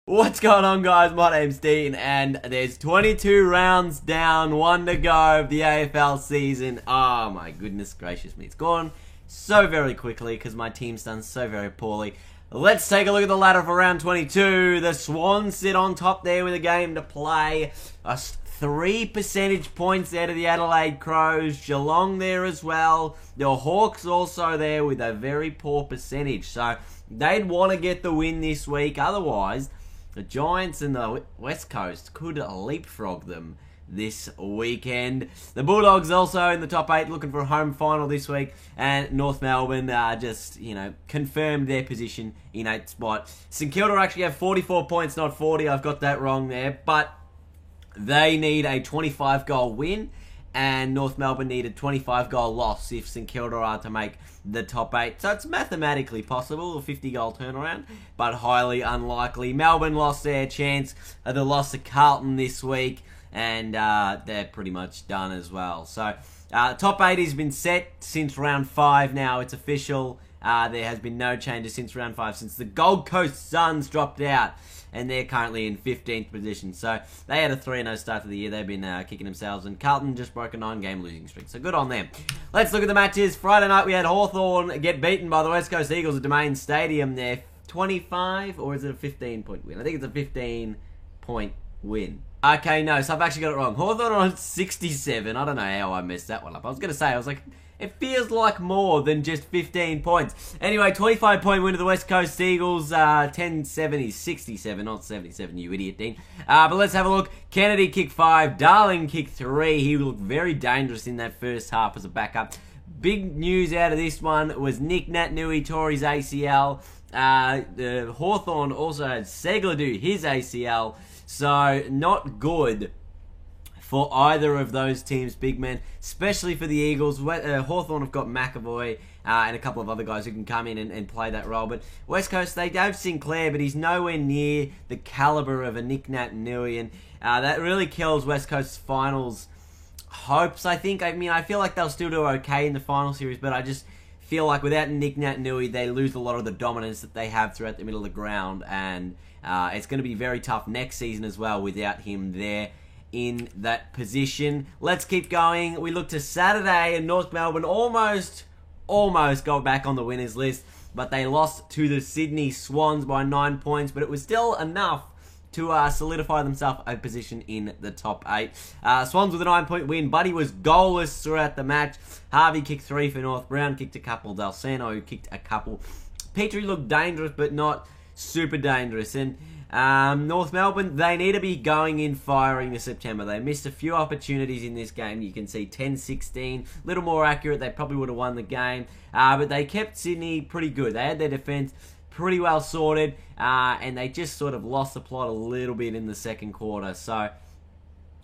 What's going on, guys? My name's Dean, and there's 22 rounds down, one to go of the AFL season. Oh my goodness gracious me. It's gone so very quickly because my team's done so very poorly. Let's take a look at the ladder for round 22. The Swans sit on top there with a game to play. 3 percentage points there to the Adelaide Crows. Geelong there as well. The Hawks also there with a very poor percentage. So they'd want to get the win this week. Otherwise, the Giants and the West Coast could leapfrog them this weekend. The Bulldogs also in the top 8 looking for a home final this week. And North Melbourne just, confirmed their position in 8th spot. St Kilda actually have 44 points, not 40. I've got that wrong there. But they need a 25-goal win. And North Melbourne need a 25-goal loss if St Kilda are to make the top 8. So it's mathematically possible, a 50-goal turnaround, but highly unlikely. Melbourne lost their chance of the loss to Carlton this week, and they're pretty much done as well. So top 8 has been set since round 5 now. It's official. There has been no changes since round 5, since the Gold Coast Suns dropped out. And they're currently in 15th position. So they had a 3-0 start to the year. They've been kicking themselves. And Carlton just broke a 9-game losing streak. So good on them. Let's look at the matches. Friday night we had Hawthorn get beaten by the West Coast Eagles at Domain Stadium there. 25, or is it a 15-point win? I think it's a 15-point win. Okay, no, so I've actually got it wrong. Hawthorn on 67. I don't know how I messed that one up. I was like, it feels like more than just 15 points. Anyway, 25-point win to the West Coast Eagles. 10-70, 67, not 77, you idiot, Dean. But let's have a look. Kennedy kicked 5. Darling kicked 3. He looked very dangerous in that first half as a backup. Big news out of this one was Nick Naitanui tore his ACL. The Hawthorn also had Segler do his ACL. So, not good for either of those teams' big men, especially for the Eagles. Hawthorn have got McAvoy and a couple of other guys who can come in and play that role. But West Coast, they have Sinclair, but he's nowhere near the caliber of a Nick Naitanui. And that really kills West Coast's finals hopes, I think. I mean, I feel like they'll still do okay in the final series, but I just feel like without Nick Naitanui, they lose a lot of the dominance that they have throughout the middle of the ground. And it's going to be very tough next season as well without him there in that position. Let's keep going. We look to Saturday, and North Melbourne almost got back on the winners list, but they lost to the Sydney Swans by 9 points, but it was still enough to solidify themselves a position in the top 8. Swans with a 9-point win. Buddy was goalless throughout the match. Harvey kicked 3 for North. Brown kicked a couple. Dalsano kicked a couple. Petrie looked dangerous, but not super dangerous. And North Melbourne, they need to be going in firing this September. They missed a few opportunities in this game. You can see 10-16. A little more accurate, they probably would have won the game. But they kept Sydney pretty good. They had their defence pretty well sorted. And they just sort of lost the plot a little bit in the second quarter. So,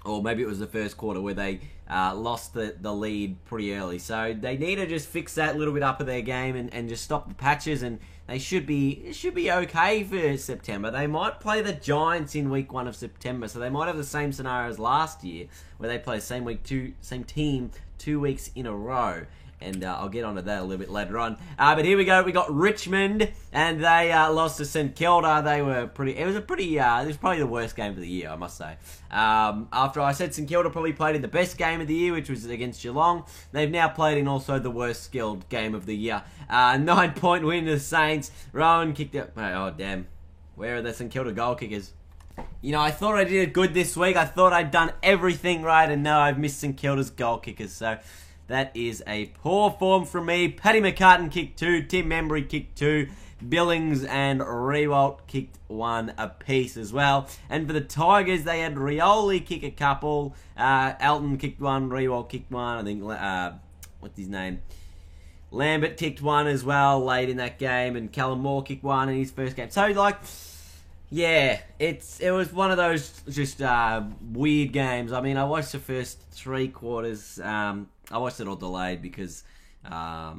or maybe it was the first quarter where they lost the lead pretty early. So they need to just fix that little bit up of their game and just stop the patches, and it should be okay for September. They might play the Giants in week 1 of September, so they might have the same scenario as last year, where they play same team 2 weeks in a row. And I'll get onto that a little bit later on. But here we go. We got Richmond, and they lost to St Kilda. They were pretty. It was probably the worst game of the year, I must say. After I said St Kilda probably played in the best game of the year, which was against Geelong, they've now played in also the worst skilled game of the year. 9-point win to the Saints. Rowan kicked it. Oh damn! Where are the St Kilda goal kickers? I thought I did good this week. I thought I'd done everything right, and no, I've missed St Kilda's goal kickers. So that is a poor form from me. Paddy McCartan kicked 2. Tim Membry kicked 2. Billings and Riewoldt kicked 1 apiece as well. And for the Tigers, they had Rioli kick a couple. Elton kicked 1. Riewoldt kicked 1. I think, what's his name? Lambert kicked 1 as well late in that game. And Callum Moore kicked 1 in his first game. So, yeah, it was one of those just weird games. I mean, I watched the first 3 quarters. I watched it all delayed because I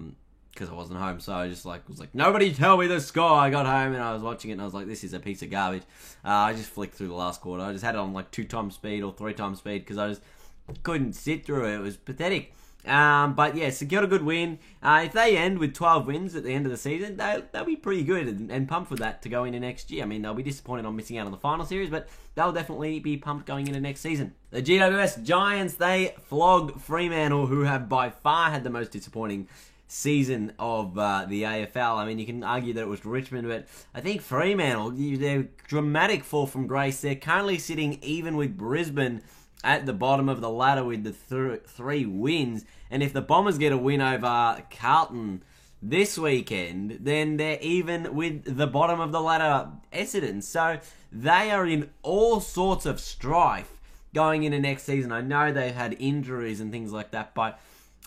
wasn't home. So I just was like, nobody tell me the score. I got home and I was watching it and I was like, this is a piece of garbage. I just flicked through the last quarter. I just had it on 2 times speed or 3 times speed because I just couldn't sit through it. It was pathetic. But yeah, St Kilda good win. If they end with 12 wins at the end of the season, they'll be pretty good and pumped with that to go into next year. I mean, they'll be disappointed on missing out on the final series, but they'll definitely be pumped going into next season. The GWS Giants, they flog Fremantle, who have by far had the most disappointing season of the AFL. I mean, you can argue that it was Richmond, but I think Fremantle, their dramatic fall from grace. They're currently sitting even with Brisbane at the bottom of the ladder with the 3 wins. And if the Bombers get a win over Carlton this weekend, then they're even with the bottom of the ladder, Essendon. So they are in all sorts of strife going into next season. I know they've had injuries and things like that, but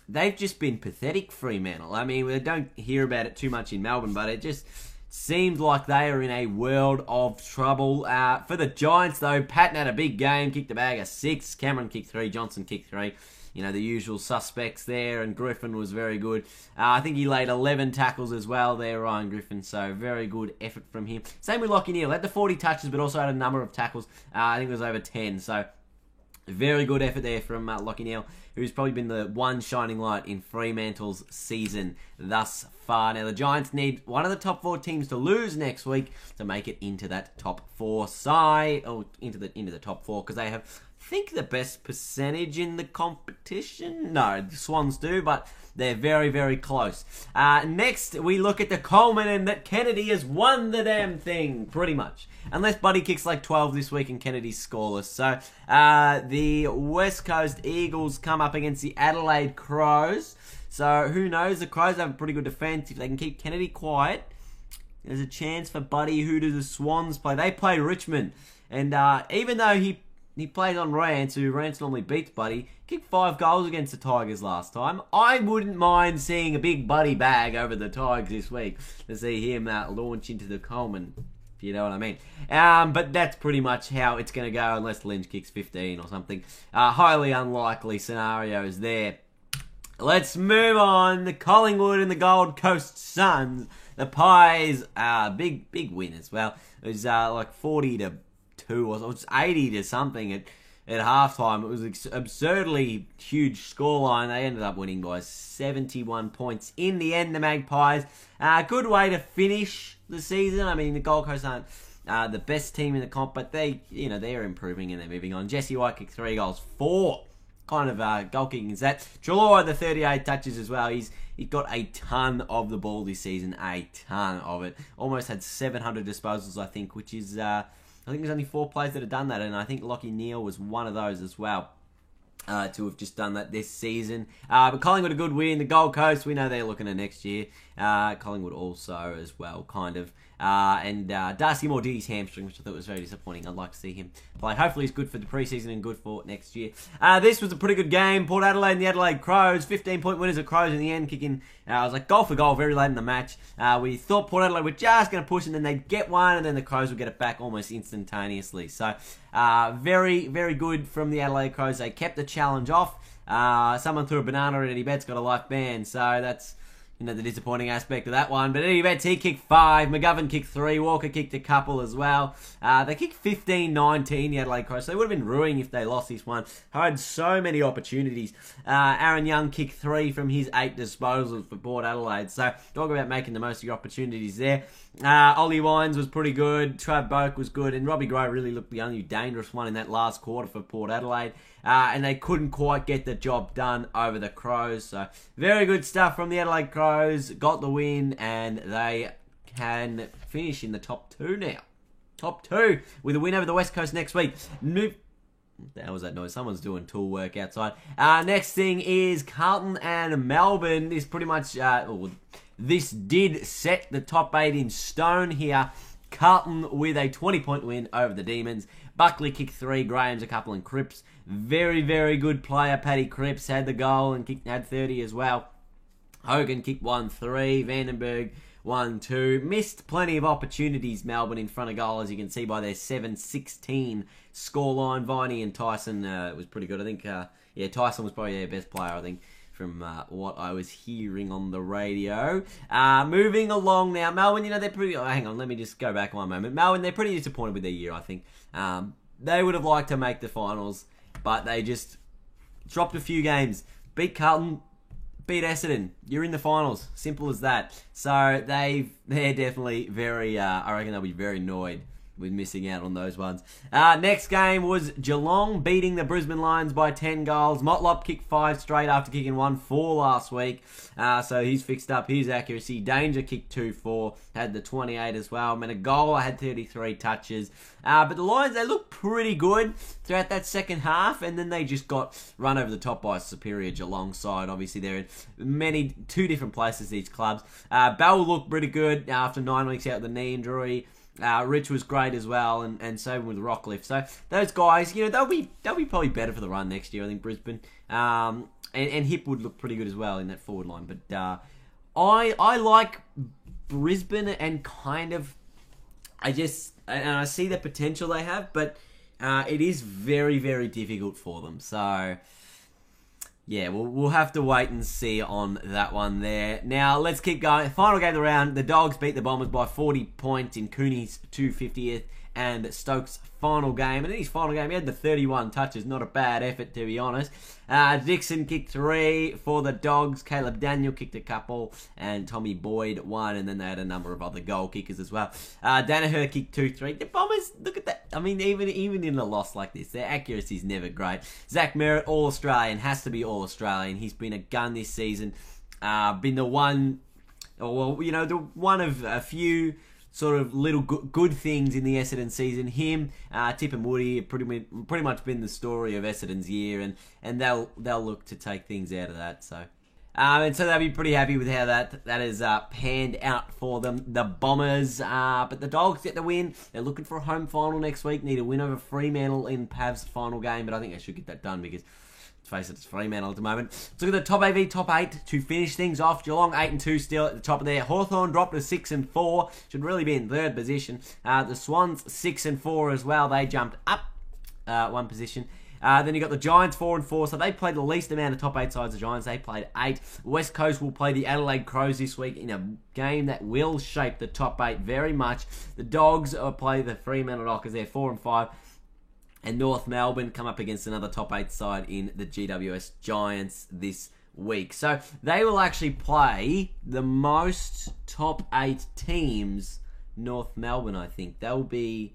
they've just been pathetic, Fremantle. I mean, we don't hear about it too much in Melbourne, but it just seems like they are in a world of trouble. For the Giants, though, Patton had a big game, kicked a bag of 6. Cameron kicked 3, Johnson kicked 3. You know, the usual suspects there, and Griffin was very good. I think he laid 11 tackles as well there, Ryan Griffin, so very good effort from him. Same with Lachie Neale, had the 40 touches, but also had a number of tackles. I think it was over 10, so very good effort there from Lachie Neale, who's probably been the one shining light in Fremantle's season thus far. Now, the Giants need one of the top 4 teams to lose next week to make it into that top 4 side, or into the top 4, because they have, I think, the best percentage in the competition. No, the Swans do, but they're very, very close. Next, we look at the Coleman, and that Kennedy has won the damn thing, pretty much. Unless Buddy kicks like 12 this week and Kennedy's scoreless. So, the West Coast Eagles come up against the Adelaide Crows. So, who knows? The Crows have a pretty good defense. If they can keep Kennedy quiet, there's a chance for Buddy. Who do the Swans play? They play Richmond. And even though he plays on Rance, who Rance normally beats Buddy, kicked 5 goals against the Tigers last time. I wouldn't mind seeing a big Buddy bag over the Tigers this week to see him launch into the Coleman, if you know what I mean. But that's pretty much how it's going to go, unless Lynch kicks 15 or something. Highly unlikely scenarios there. Let's move on. The Collingwood and the Gold Coast Suns. The Pies, big win as well. It was like 40-2 or it was 80 to something at halftime. It was an absurdly huge scoreline. They ended up winning by 71 points in the end, the Magpies. Good way to finish the season. I mean, the Gold Coast aren't the best team in the comp, but they're improving and they're moving on. Jesse White kicked 3 goals, 4 kind of goal kicking is that. Treloar, the 38 touches as well. He got a ton of the ball this season, a ton of it. Almost had 700 disposals, I think, which is, I think there's only 4 players that have done that, and I think Lachie Neale was one of those as well. To have just done that this season. But Collingwood a good win. The Gold Coast, we know they're looking at next year. Collingwood also as well, kind of. And Darcy Moore did his hamstring, which I thought was very disappointing. I'd like to see him play. Hopefully he's good for the preseason and good for next year. This was a pretty good game. Port Adelaide and the Adelaide Crows, 15-point winners of Crows in the end, kicking. It was like goal for goal very late in the match. We thought Port Adelaide were just going to push and then they'd get one and then the Crows would get it back almost instantaneously. So very, very good from the Adelaide Crows. They kept the challenge off. Someone threw a banana at Eddie Betts, got a life ban. So that's the disappointing aspect of that one. But Eddie Betts, he kicked 5. McGovern kicked 3. Walker kicked a couple as well. They kicked 15-19, the Adelaide Crows. So they would have been ruining if they lost this one. Had so many opportunities. Aaron Young kicked 3 from his 8 disposals for Port Adelaide. So talk about making the most of your opportunities there. Ollie Wines was pretty good. Trav Boak was good. And Robbie Gray really looked the only dangerous one in that last quarter for Port Adelaide. And they couldn't quite get the job done over the Crows. So very good stuff from the Adelaide Crows. Got the win and they can finish in the top 2 now. Top 2 with a win over the West Coast next week. What the hell was that noise? Someone's doing tool work outside. Next thing is Carlton and Melbourne. This pretty much, this did set the top 8 in stone here. Carlton with a 20-point win over the Demons. Buckley kicked 3, Graham's a couple, and Cripps. Very, very good player. Paddy Cripps had the goal and had 30 as well. Hogan kicked 1-3. Vandenberg 1-2. Missed plenty of opportunities, Melbourne, in front of goal, as you can see by their 7-16 scoreline. Viney and Tyson was pretty good. I think, Tyson was probably their best player, I think, from what I was hearing on the radio. Moving along now. Melbourne, they're pretty... Oh, hang on, let me just go back one moment. Melbourne, they're pretty disappointed with their year, I think. They would have liked to make the finals, but they just dropped a few games. Beat Carlton, beat Essendon. You're in the finals. Simple as that. So they're definitely very. I reckon they'll be very annoyed with missing out on those ones. Next game was Geelong beating the Brisbane Lions by 10 goals. Motlop kicked 5 straight after kicking 1-4 last week. So he's fixed up his accuracy. Danger kicked 2-4. Had the 28 as well. Menegola had 33 touches. But the Lions, they looked pretty good throughout that second half. And then they just got run over the top by a superior Geelong side. Obviously, they're in two different places, these clubs. Bell looked pretty good after 9 weeks out with a knee injury. Rich was great as well, and so with Rockcliffe. So those guys, they'll be probably better for the run next year. I think Brisbane, and Hip would look pretty good as well in that forward line. But I like Brisbane, and kind of I see the potential they have, but it is very, very difficult for them. So yeah, we'll have to wait and see on that one there. Now, let's keep going. Final game of the round. The Dogs beat the Bombers by 40 points in Cooney's 250th and Stokes' final game. And in his final game, he had the 31 touches. Not a bad effort, to be honest. Dixon kicked 3 for the Dogs. Caleb Daniel kicked a couple. And Tommy Boyd 1. And then they had a number of other goal kickers as well. Danaher kicked 2-3. The Bombers, look at that. I mean, even in a loss like this, their accuracy is never great. Zach Merritt, All-Australian. Has to be All-Australian. He's been a gun this season. Been the one... Well, the one of a few sort of little good things in the Essendon season. Him, Tip and Woody have pretty much been the story of Essendon's year, and they'll look to take things out of that. So, and so they'll be pretty happy with how that has panned out for them. The Bombers, but the Dogs get the win. They're looking for a home final next week. Need a win over Fremantle in Pav's final game, but I think they should get that done because, let's face it, it's Fremantle at the moment. Let's look at the top AV, top 8 to finish things off. Geelong 8-2 still at the top of there. Hawthorn dropped to 6-4. Should really be in third position. The Swans 6-4 as well. They jumped up one position. Then you got the Giants 4-4. So they played the least amount of top 8 sides. The Giants, they played 8. West Coast will play the Adelaide Crows this week in a game that will shape the top 8 very much. The Dogs play the Fremantle Dockers. They're 4-5. And North Melbourne come up against another top 8 side in the GWS Giants this week. So they will actually play the most top 8 teams, North Melbourne, I think. They'll be,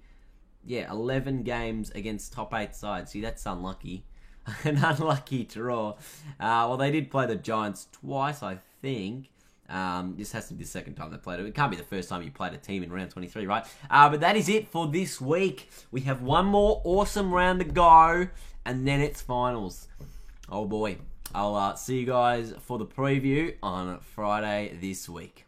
11 games against top 8 sides. See, that's unlucky. An unlucky draw. Well, they did play the Giants twice, I think. This has to be the second time they played it. It can't be the first time you played a team in round 23, right? But that is it for this week. We have one more awesome round to go, and then it's finals. Oh boy. I'll see you guys for the preview on Friday this week.